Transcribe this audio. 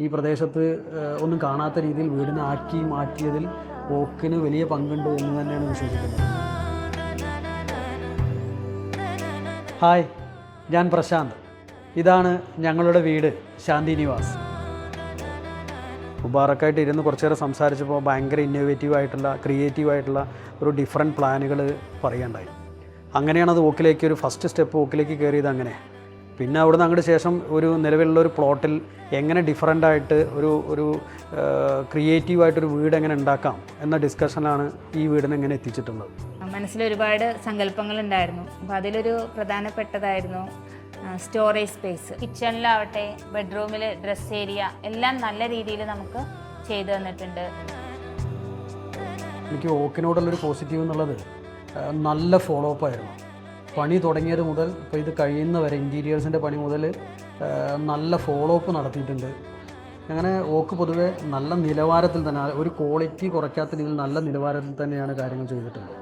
ഈ പ്രദേശത്ത് ഒന്നും കാണാത്ത രീതിയിൽ വീടിനെ ആക്കി മാറ്റിയതിൽ ഓക്കിന് വലിയ പങ്കുണ്ട് എന്ന് തന്നെയാണ് വിശ്വസിക്കുന്നത്. ഹായ്, ഞാൻ പ്രശാന്ത്. ഇതാണ് ഞങ്ങളുടെ വീട്, ശാന്തി നിവാസ്. മുബാറക്കായിട്ട് ഇരുന്ന് കുറച്ച് നേരം സംസാരിച്ചപ്പോൾ ഭയങ്കര ഇന്നോവേറ്റീവായിട്ടുള്ള ക്രിയേറ്റീവായിട്ടുള്ള ഒരു ഡിഫറെൻറ്റ് പ്ലാനുകൾ പറയുകയുണ്ടായി. അങ്ങനെയാണ് അത് ഓക്കിലേക്ക് ഒരു ഫസ്റ്റ് സ്റ്റെപ്പ് ഓക്കിലേക്ക് കയറിയത്. അങ്ങനെ പിന്നെ അവിടെ നിന്ന് അങ്ങോട്ട് ശേഷം ഒരു നിലവിലുള്ള ഒരു പ്ലോട്ടിൽ എങ്ങനെ ഡിഫറൻ്റായിട്ട് ഒരു ക്രിയേറ്റീവായിട്ടൊരു വീട് എങ്ങനെ ഉണ്ടാക്കാം എന്ന ഡിസ്കഷനാണ് ഈ വീടിനെ എങ്ങനെ എത്തിച്ചിട്ടുള്ളത്. മനസ്സിൽ ഒരുപാട് സങ്കല്പങ്ങളുണ്ടായിരുന്നു. അപ്പോൾ അതിലൊരു പ്രധാനപ്പെട്ടതായിരുന്നു സ്റ്റോറേജ് സ്പേസ്. കിച്ചണിലാവട്ടെ, ബെഡ്റൂമിൽ, ഡ്രസ് ഏരിയ എല്ലാം നല്ല രീതിയിൽ നമുക്ക് ചെയ്തു തന്നിട്ടുണ്ട്. എനിക്ക് ഓക്കിനോടുള്ളൊരു പോസിറ്റീവ് എന്നുള്ളത് നല്ല ഫോളോ അപ്പ് ആയിരുന്നു. പണി തുടങ്ങിയത് മുതൽ ഇപ്പോൾ ഇത് കഴിയുന്ന വരെ ഇൻറ്റീരിയേഴ്സിൻ്റെ പണി മുതൽ നല്ല ഫോളോ അപ്പ് നടത്തിയിട്ടുണ്ട്. അങ്ങനെ ഓക്ക് പൊതുവെ നല്ല നിലവാരത്തിൽ തന്നെ, ഒരു ക്വാളിറ്റി കുറയ്ക്കാത്ത രീതിയിൽ നല്ല നിലവാരത്തിൽ തന്നെയാണ് കാര്യങ്ങൾ ചെയ്തിട്ടുള്ളത്.